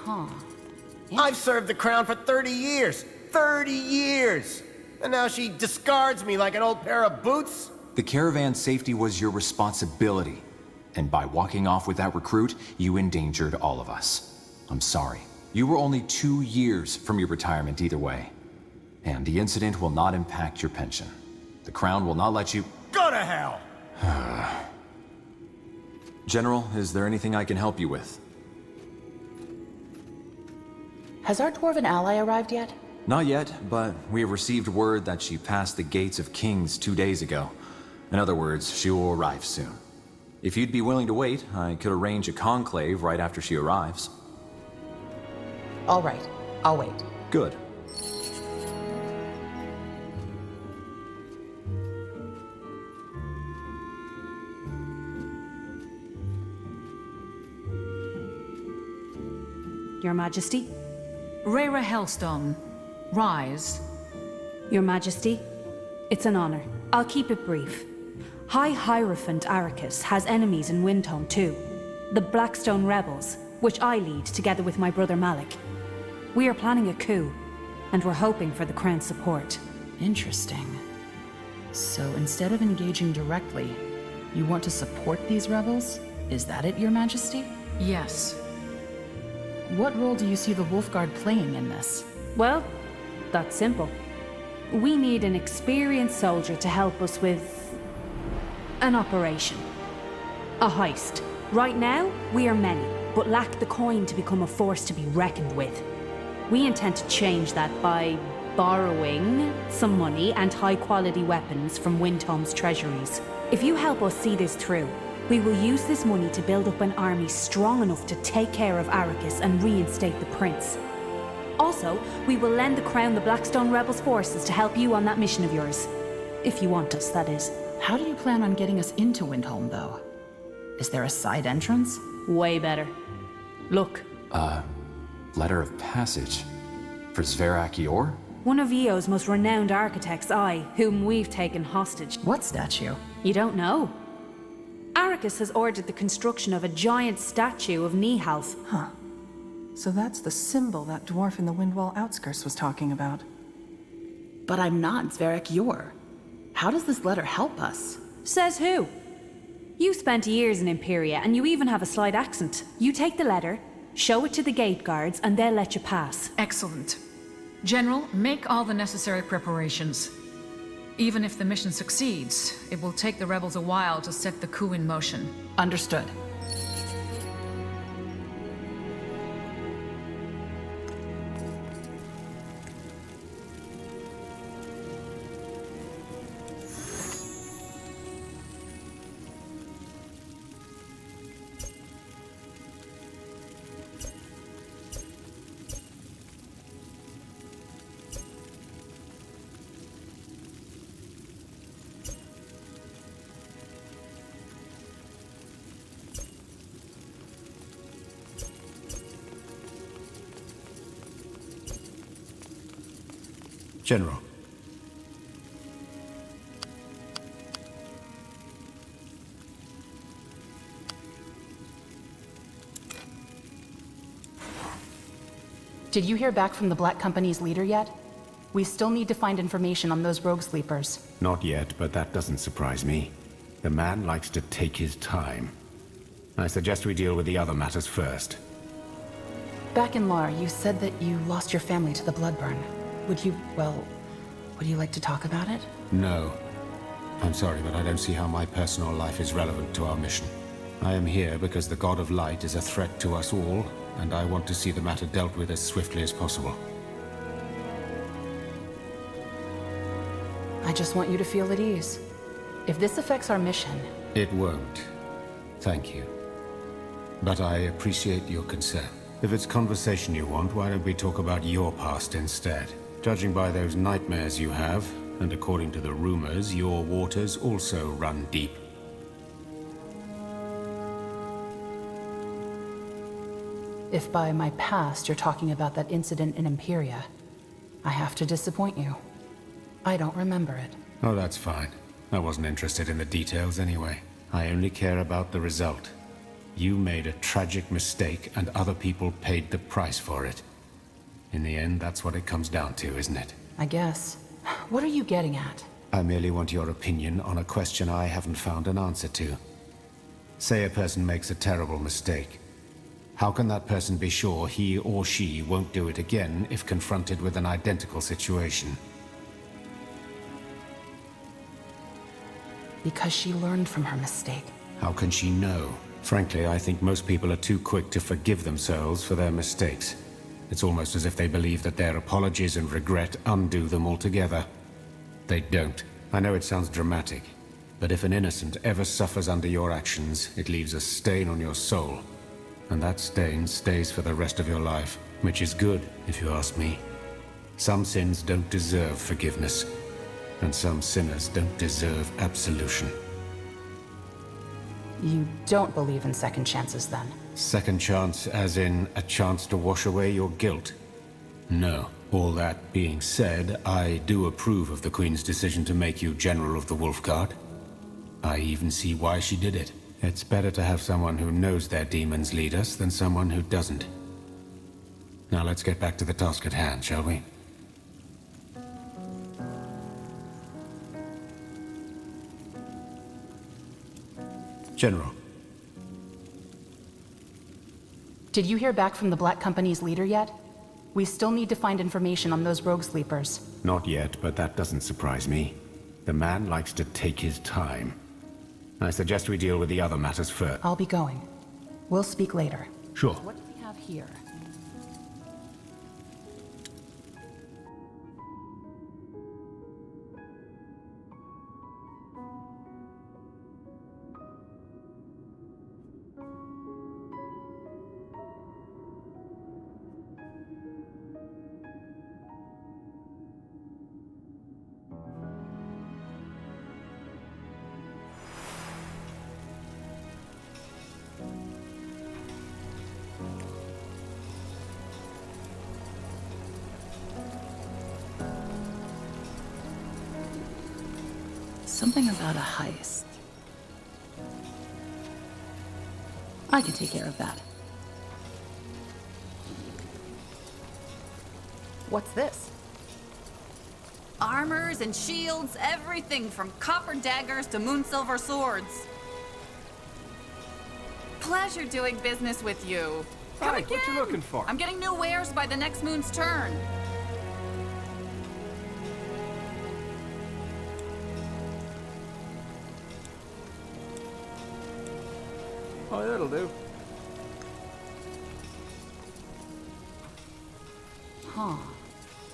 Huh. I've served the crown for 30 years! 30 years! And now she discards me like an old pair of boots? The caravan's safety was your responsibility. And by walking off with that recruit, you endangered all of us. I'm sorry. You were only 2 years from your retirement either way. And the incident will not impact your pension. The Crown will not let you... Go to hell! General, is there anything I can help you with? Has our Dwarven ally arrived yet? Not yet, but we have received word that she passed the gates of Kings 2 days ago. In other words, she will arrive soon. If you'd be willing to wait, I could arrange a conclave right after she arrives. All right, I'll wait. Good. Your Majesty? Rhaera Hellstone, rise. Your Majesty, it's an honor. I'll keep it brief. High Hierophant Arrakis has enemies in Windhome too. The Blackstone Rebels, which I lead together with my brother Malik. We are planning a coup, and we're hoping for the Crown's support. Interesting. So instead of engaging directly, you want to support these rebels? Is that it, Your Majesty? Yes. What role do you see the Wolfguard playing in this? Well, that's simple. We need an experienced soldier to help us with... an operation. A heist. Right now, we are many, but lack the coin to become a force to be reckoned with. We intend to change that by borrowing some money and high-quality weapons from Windhome's treasuries. If you help us see this through, we will use this money to build up an army strong enough to take care of Arrakis and reinstate the prince. Also, we will lend the Crown the Blackstone Rebels' forces to help you on that mission of yours. If you want us, that is. How do you plan on getting us into Windhome, though? Is there a side entrance? Way better. Look. Letter of passage. For Sverak Yor? One of Eo's most renowned architects, whom we've taken hostage. What statue? You don't know? Arrakis has ordered the construction of a giant statue of Nihalf. Huh. So that's the symbol that dwarf in the Windwall outskirts was talking about. But I'm not Sverak Yor. How does this letter help us? Says who? You spent years in Imperia, and you even have a slight accent. You take the letter, show it to the gate guards, and they'll let you pass. Excellent. General, make all the necessary preparations. Even if the mission succeeds, it will take the rebels a while to set the coup in motion. Understood. General. Did you hear back from the Black Company's leader yet? We still need to find information on those rogue sleepers. Not yet, but that doesn't surprise me. The man likes to take his time. I suggest we deal with the other matters first. Back in Lar, you said that you lost your family to the Bloodburn. Would you like to talk about it? No. I'm sorry, but I don't see how my personal life is relevant to our mission. I am here because the God of Light is a threat to us all, and I want to see the matter dealt with as swiftly as possible. I just want you to feel at ease. If this affects our mission... It won't. Thank you. But I appreciate your concern. If it's conversation you want, why don't we talk about your past instead? Judging by those nightmares you have, and according to the rumors, your waters also run deep. If by my past you're talking about that incident in Imperia, I have to disappoint you. I don't remember it. Oh, that's fine. I wasn't interested in the details anyway. I only care about the result. You made a tragic mistake, and other people paid the price for it. In the end, that's what it comes down to, isn't it? I guess. What are you getting at? I merely want your opinion on a question I haven't found an answer to. Say a person makes a terrible mistake. How can that person be sure he or she won't do it again if confronted with an identical situation? Because she learned from her mistake. How can she know? Frankly, I think most people are too quick to forgive themselves for their mistakes. It's almost as if they believe that their apologies and regret undo them altogether. They don't. I know it sounds dramatic, but if an innocent ever suffers under your actions, it leaves a stain on your soul. And that stain stays for the rest of your life, which is good, if you ask me. Some sins don't deserve forgiveness, and some sinners don't deserve absolution. You don't believe in second chances, then? Second chance as in a chance to wash away your guilt? No. All that being said, I do approve of the Queen's decision to make you General of the Wolf Guard. I even see why she did it. It's better to have someone who knows their demons lead us than someone who doesn't. Now let's get back to the task at hand, shall we? General. Did you hear back from the Black Company's leader yet? We still need to find information on those rogue sleepers. Not yet, but that doesn't surprise me. The man likes to take his time. I suggest we deal with the other matters first. I'll be going. We'll speak later. Sure. What do we have here? Something about a heist. I can take care of that. What's this? Armors and shields, everything from copper daggers to moonsilver swords. Pleasure doing business with you. Come Hi, again. what you looking for? I'm getting new wares by the next moon's turn. Oh, that'll do. Huh.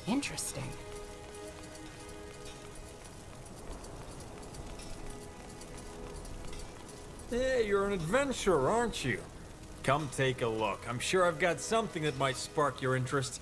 Interesting. Yeah, you're an adventurer, aren't you? Come take a look. I'm sure I've got something that might spark your interest.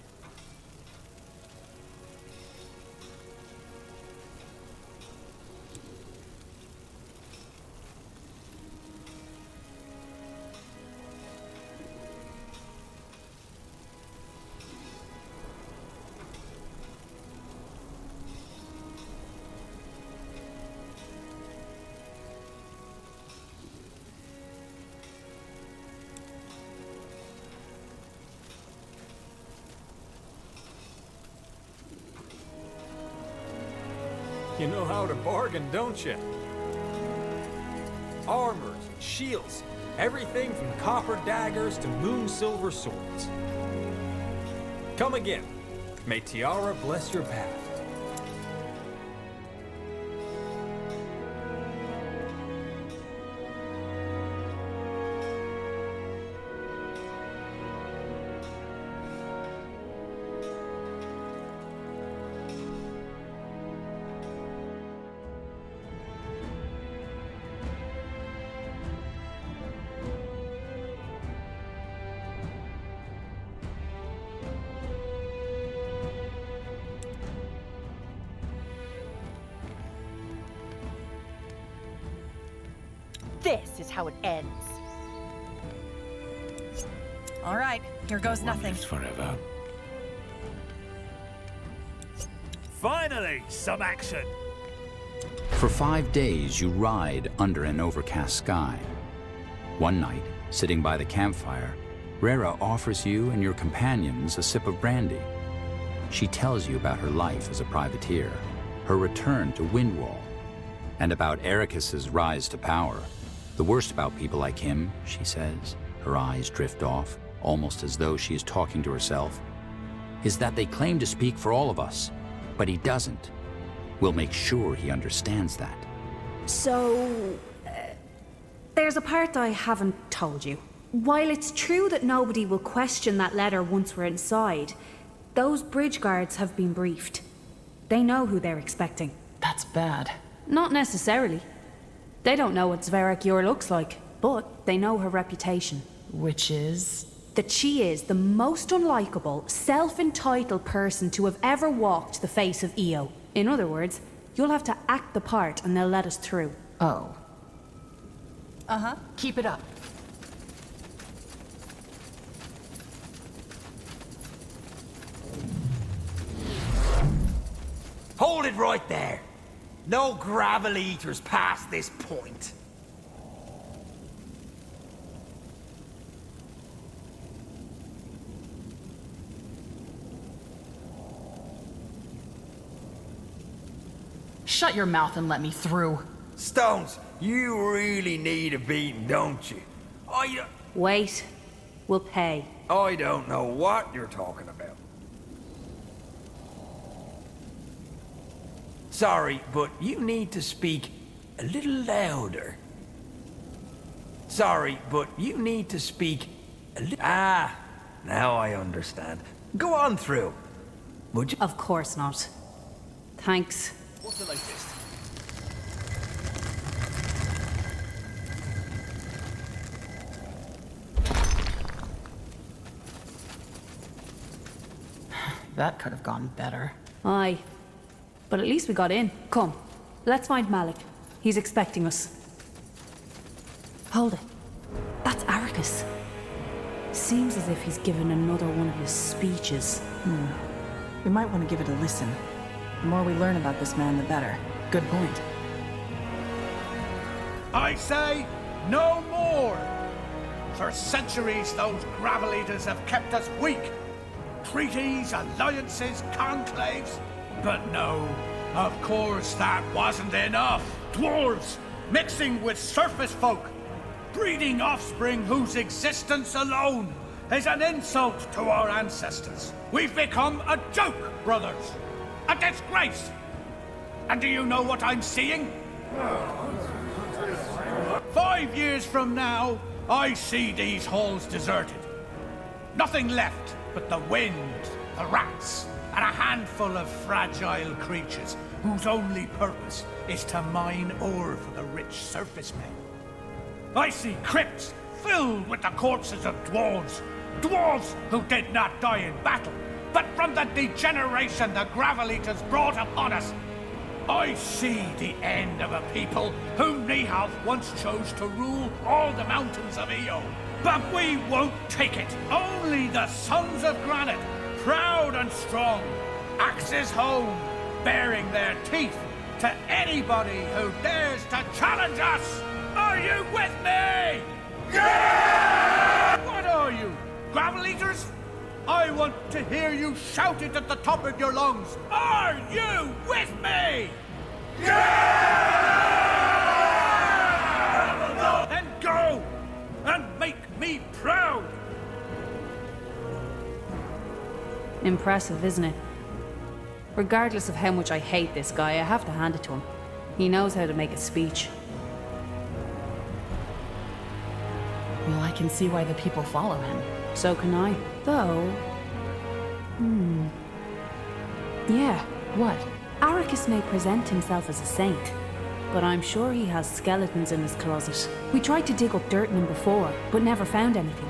You know how to bargain, don't you? Armors and shields. Everything from copper daggers to moonsilver swords. Come again. May Tiara bless your path. This is how it ends. All right, here goes nothing. Forever. Finally, some action! For 5 days, you ride under an overcast sky. One night, Sitting by the campfire, Rera offers you and your companions a sip of brandy. She tells you about her life as a privateer, her return to Windwall, and about Ericus's rise to power. The worst about people like him, she says, her eyes drift off, almost as though she is talking to herself, is that they claim to speak for all of us, but he doesn't. We'll make sure he understands that. So, there's a part I haven't told you. While it's true that nobody will question that letter once we're inside, those bridge guards have been briefed. They know who they're expecting. That's bad. Not necessarily. They don't know what Zverak Yor looks like, but they know her reputation. Which is? That she is the most unlikable, self-entitled person to have ever walked the face of Io. In other words, you'll have to act the part and they'll let us through. Oh. Uh-huh. Keep it up. Hold it right there. No gravel eaters past this point. Shut your mouth and let me through. Stones, you really need a beating, don't you? Wait. We'll pay. I don't know what you're talking about. Sorry, but you need to speak a little louder. Sorry, but you need to speak a little... Ah, now I understand. Go on through. Would you? Of course not. Thanks. What's the latest? That could have gone better. Aye. But at least we got in. Come, let's find Malik. He's expecting us. Hold it. That's Aricus. Seems as if he's given another one of his speeches. We might want to give it a listen. The more we learn about this man, the better. Good point. I say, no more! For centuries, those gravel eaters have kept us weak. Treaties, alliances, conclaves. But no, of course that wasn't enough. Dwarves, mixing with surface folk, breeding offspring whose existence alone is an insult to our ancestors. We've become a joke, brothers. A disgrace. And do you know what I'm seeing? 5 years from now, I see these halls deserted. Nothing left but the wind, the rats, and a handful of fragile creatures whose only purpose is to mine ore for the rich surface men. I see crypts filled with the corpses of dwarves. Dwarves who did not die in battle, but from the degeneration the gravel eaters brought upon us. I see the end of a people whom Nihal once chose to rule all the mountains of Io. But we won't take it. Only the sons of granite, proud and strong, axes home, baring their teeth to anybody who dares to challenge us. Are you with me? Yeah! What are you, gravel eaters? I want to hear you shout it at the top of your lungs. Are you with me? Yeah! Then go and make me proud. Impressive, isn't it? Regardless of how much I hate this guy, I have to hand it to him. He knows how to make a speech. Well, I can see why the people follow him. So can I. Though... Yeah. What? Aricus may present himself as a saint, but I'm sure he has skeletons in his closet. We tried to dig up dirt in him before, but never found anything.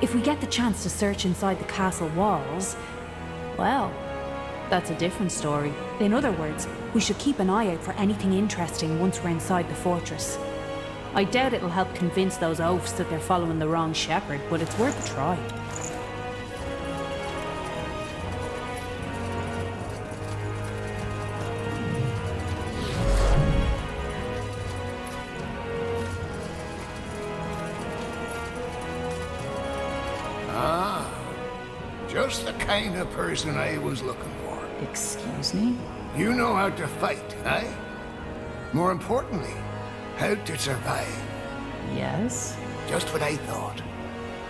If we get the chance to search inside the castle walls, well, that's a different story. In other words, we should keep an eye out for anything interesting once we're inside the fortress. I doubt it'll help convince those oafs that they're following the wrong shepherd, but it's worth a try. just the kind of person I was looking for. Excuse me? You know how to fight, eh? More importantly, how to survive. Yes? Just what I thought.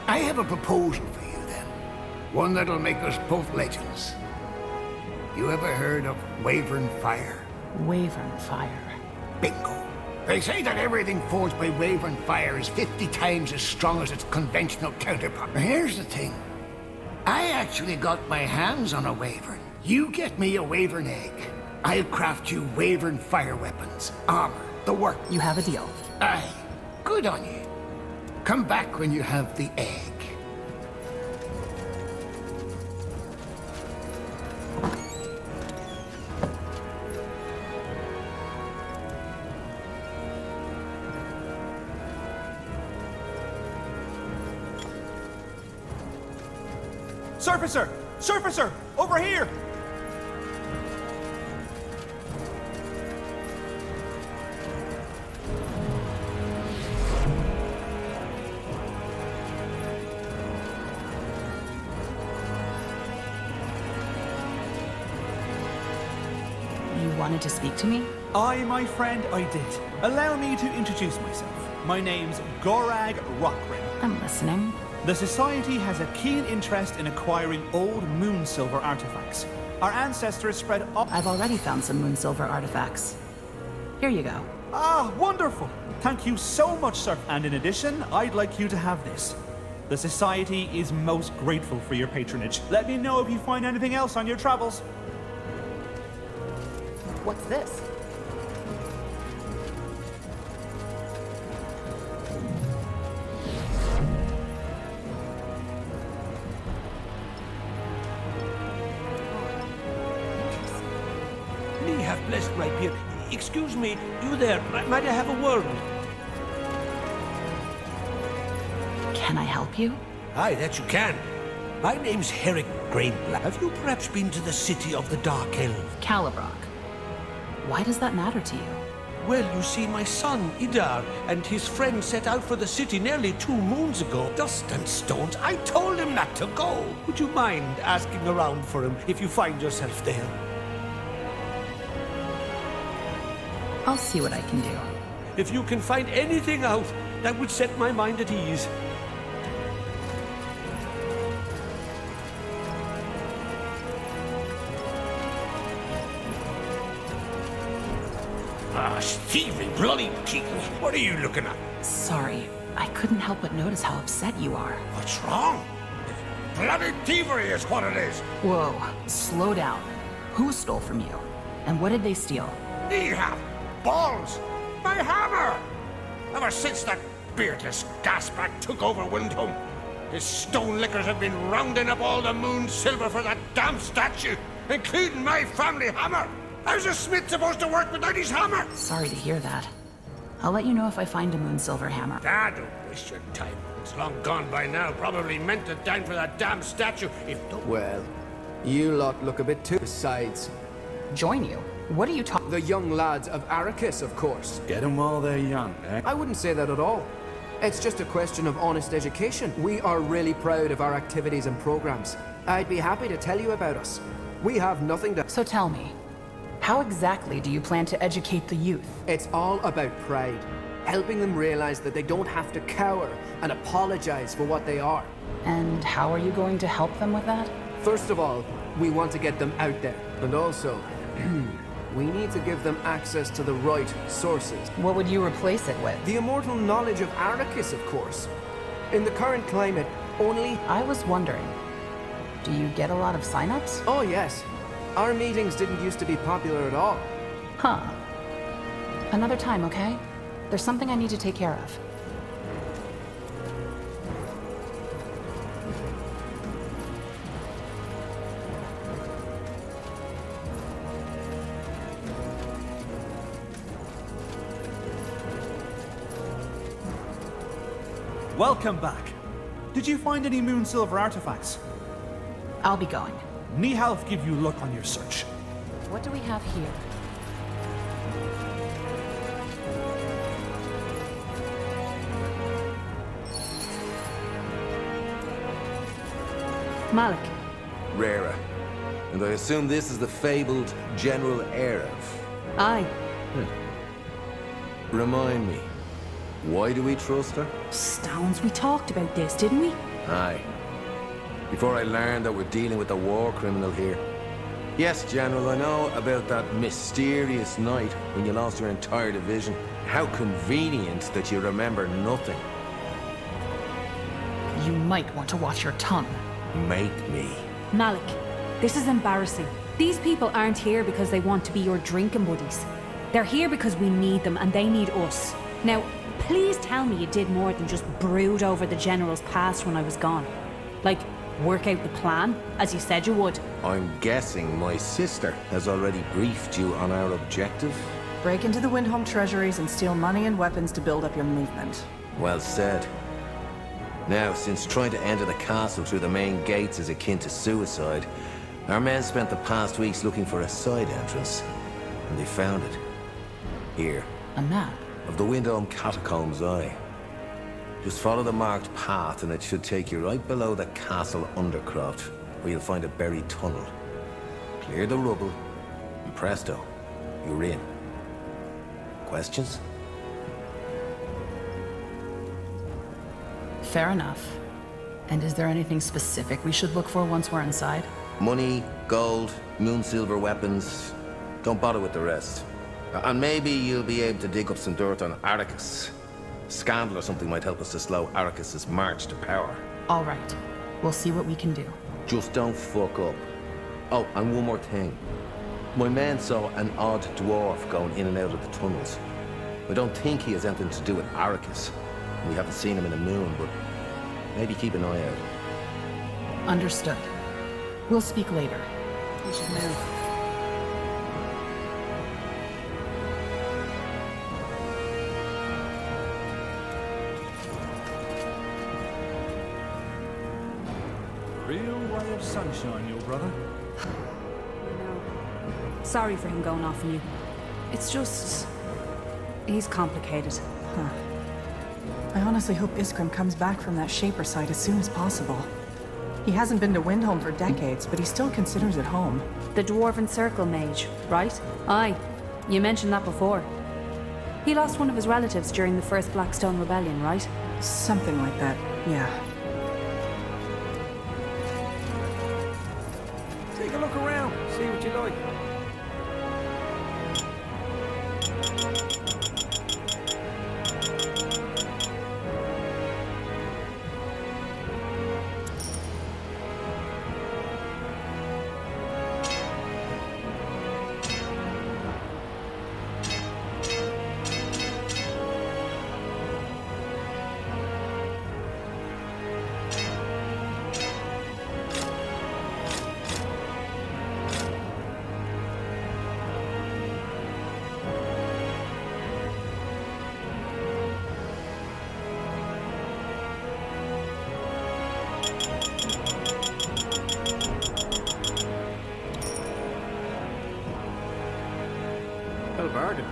I have a proposal for you, then. One that'll make us both legends. You ever heard of Wyvern Fire? Wyvern Fire. Bingo. They say that everything forged by Wyvern Fire is 50 times as strong as its conventional counterpart. Here's the thing. I actually got my hands on a Wyvern. You get me a Wyvern egg. I'll craft you Wyvern Fire weapons, armor, the work. You have a deal. Aye. Good on you. Come back when you have the egg. Surfacer! Surfacer! Over here! You wanted to speak to me? Aye, my friend, I did. Allow me to introduce myself. My name's Gorag Rockrim. I'm listening. The Society has a keen interest in acquiring old moonsilver artifacts. Our ancestors spread up... I've already found some moonsilver artifacts. Here you go. Ah, wonderful! Thank you so much, sir. And in addition, I'd like you to have this. The Society is most grateful for your patronage. Let me know if you find anything else on your travels. What's this? Me have blessed rapier. Excuse me, you there, might I have a word? Can I help you? Aye, that you can. My name's Herrick Grainblack. Have you perhaps been to the city of the Dark Elves? Calibrock. Why does that matter to you? Well, you see, my son, Idar, and his friend set out for the city nearly 2 moons ago. Dust and stones. I told him not to go. Would you mind asking around for him if you find yourself there? I'll see what I can do. If you can find anything out, that would set my mind at ease. Ah, thieving bloody Keaton. What are you looking at? Sorry, I couldn't help but notice how upset you are. What's wrong? Bloody thievery is what it is. Whoa, slow down. Who stole from you? And what did they steal? They have balls. My hammer. Ever since that beardless gasback took over Windhome, his stone lickers have been rounding up all the moon silver for that damn statue, including my family hammer. How's a smith supposed to work without his hammer? Sorry to hear that. I'll let you know if I find a moonsilver hammer. Ah, don't waste your time. It's long gone by now. Probably meant it down for that damn statue. If don't... Well, you lot look a bit too... Besides... Join you? What are you talking... The young lads of Arrakis, of course. Get them while they're young, eh? I wouldn't say that at all. It's just a question of honest education. We are really proud of our activities and programs. I'd be happy to tell you about us. We have nothing to... So tell me, how exactly do you plan to educate the youth? It's all about pride. Helping them realize that they don't have to cower and apologize for what they are. And how are you going to help them with that? First of all, we want to get them out there. And also, we need to give them access to the right sources. What would you replace it with? The immortal knowledge of Arrakis, of course. In the current climate, only... I was wondering, do you get a lot of sign-ups? Oh, yes. Our meetings didn't used to be popular at all. Huh. Another time, okay? There's something I need to take care of. Welcome back. Did you find any moonsilver artifacts? I'll be going. Nihalf give you luck on your search. What do we have here? Malik, Rera. And I assume this is the fabled General Erev. Aye. Remind me, why do we trust her? Stones, we talked about this, didn't we? Aye. Before I learned that we're dealing with a war criminal here. Yes, General, I know about that mysterious night when you lost your entire division. How convenient that you remember nothing. You might want to watch your tongue. Make me. Malik, this is embarrassing. These people aren't here because they want to be your drinking buddies. They're here because we need them and they need us. Now, please tell me you did more than just brood over the General's past when I was gone. Like, work out the plan, as you said you would. I'm guessing my sister has already briefed you on our objective? Break into the Windhome treasuries and steal money and weapons to build up your movement. Well said. Now, since trying to enter the castle through the main gates is akin to suicide, our men spent the past weeks looking for a side entrance, and they found it. Here. A map? Of the Windhome catacombs, aye. Just follow the marked path and it should take you right below the castle undercroft, where you'll find a buried tunnel. Clear the rubble, and presto, you're in. Questions? Fair enough. And is there anything specific we should look for once we're inside? Money, gold, moon silver weapons. Don't bother with the rest. And maybe you'll be able to dig up some dirt on Arrakis. Scandal or something might help us to slow Arrakis' march to power. All right. We'll see what we can do. Just don't fuck up. Oh, and one more thing. My man saw an odd dwarf going in and out of the tunnels. I don't think he has anything to do with Arrakis. We haven't seen him in the moon, but maybe keep an eye out. Understood. We'll speak later. We should move. Real ray of sunshine, your brother. Sorry for him going off on you. It's just... he's complicated. Huh. I honestly hope Iskrim comes back from that Shaper site as soon as possible. He hasn't been to Windhome for decades, but he still considers it home. The Dwarven Circle mage, right? Aye. You mentioned that before. He lost one of his relatives during the first Blackstone Rebellion, right? Something like that, yeah. Take a look around, see what you like. Well bargained.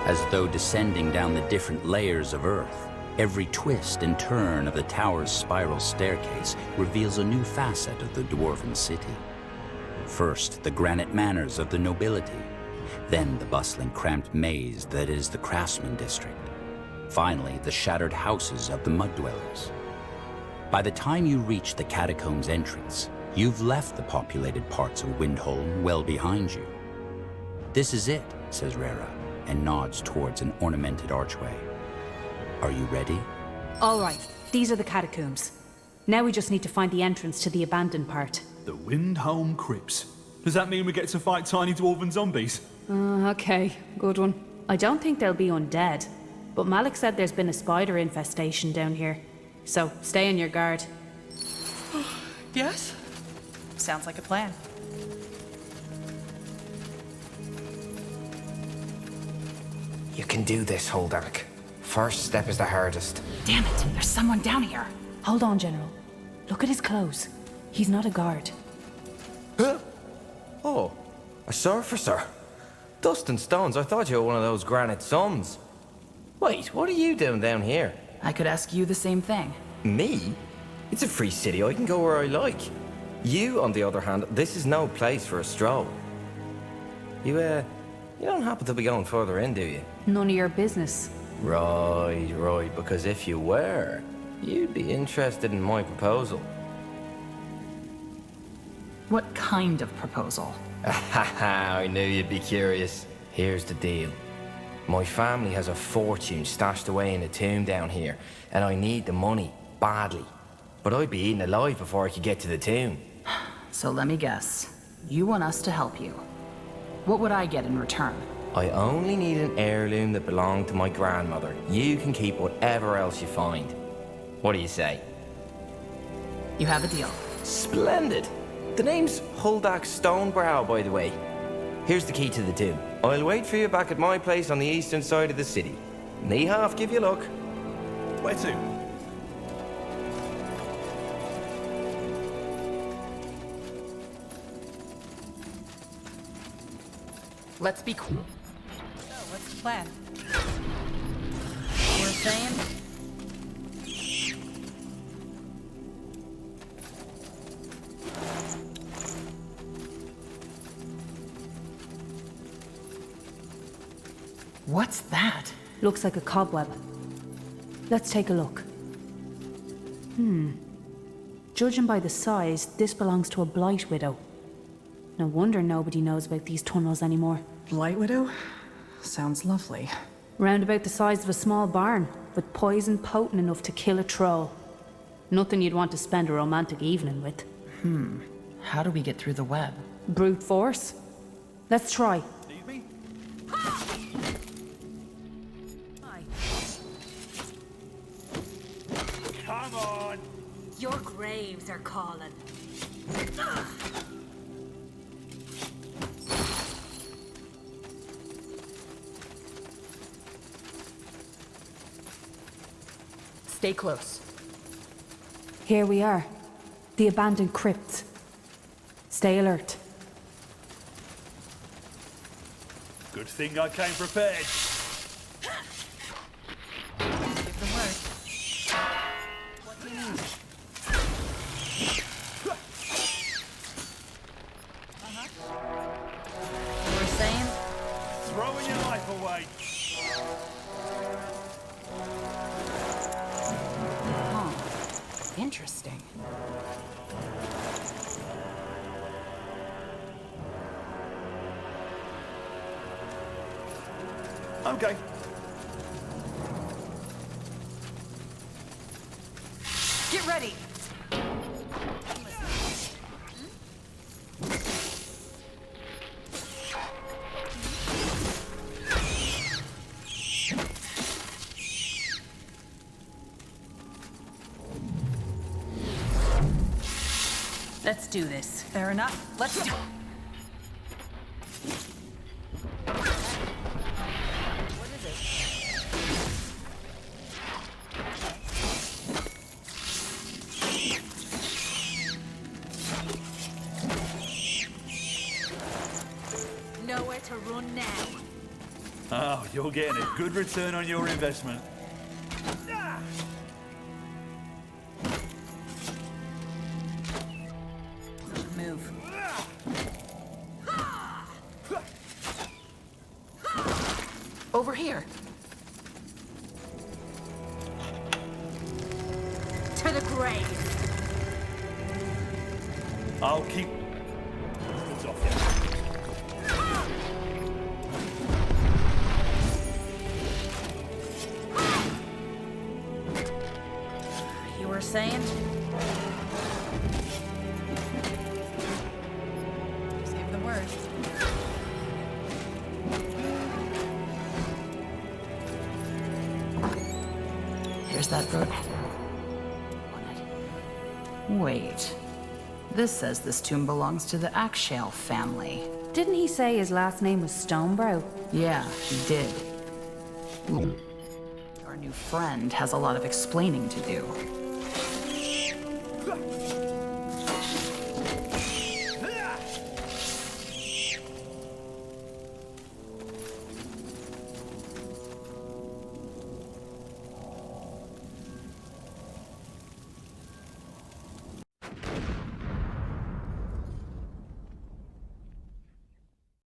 As though descending down the different layers of Earth, every twist and turn of the tower's spiral staircase reveals a new facet of the Dwarven city. First, the granite manors of the nobility, then the bustling, cramped maze that is the craftsman district. Finally, the shattered houses of the mud dwellers. By the time you reach the catacombs entrance, you've left the populated parts of Windhome well behind you. This is it, says Rera, and nods towards an ornamented archway. Are you ready? All right, these are the catacombs. Now we just need to find the entrance to the abandoned part. The Windhome Crypts. Does that mean we get to fight tiny dwarven zombies? Okay, good one. I don't think they'll be undead, but Malik said there's been a spider infestation down here. So stay on your guard. Yes? Sounds like a plan. You can do this, Holdark. First step is the hardest. Damn it, there's someone down here. Hold on, General. Look at his clothes. He's not a guard. Huh? Oh, a surfer, sir. Dust and stones, I thought you were one of those granite sons. Wait, what are you doing down here? I could ask you the same thing. Me? It's a free city, I can go where I like. You, on the other hand, this is no place for a stroll. You don't happen to be going further in, do you? None of your business. Right, because if you were, you'd be interested in my proposal. What kind of proposal? I knew you'd be curious. Here's the deal. My family has a fortune stashed away in a tomb down here, and I need the money, badly. But I'd be eaten alive before I could get to the tomb. So let me guess. You want us to help you. What would I get in return? I only need an heirloom that belonged to my grandmother. You can keep whatever else you find. What do you say? You have a deal. Splendid! The name's Huldak Stonebrow, by the way. Here's the key to the tomb. I'll wait for you back at my place on the eastern side of the city. Knee half, give you luck. Where to? Let's be cool. So, what's the plan? We're saying? What's that? Looks like a cobweb. Let's take a look. Judging by the size, this belongs to a Blight Widow. No wonder nobody knows about these tunnels anymore. Blight Widow? Sounds lovely. Round about the size of a small barn, with poison potent enough to kill a troll. Nothing you'd want to spend a romantic evening with. How do we get through the web? Brute force? Let's try. Come on! Your graves are calling. Stay close. Here we are. The abandoned crypts. Stay alert. Good thing I came prepared. Give the word. What do you need? You were saying? Throwing your life away. Interesting. Okay. Get ready! Let's do this. Fair enough. Let's do. What is it? Nowhere to run now. Oh, you're getting a good return on your investment. Move. Over here. To the grave. I'll keep this off you. You were saying? Just give the word. Here's that book. Wait. This says this tomb belongs to the Akshale family. Didn't he say his last name was Stonebrow? Yeah, he did. Our new friend has a lot of explaining to do.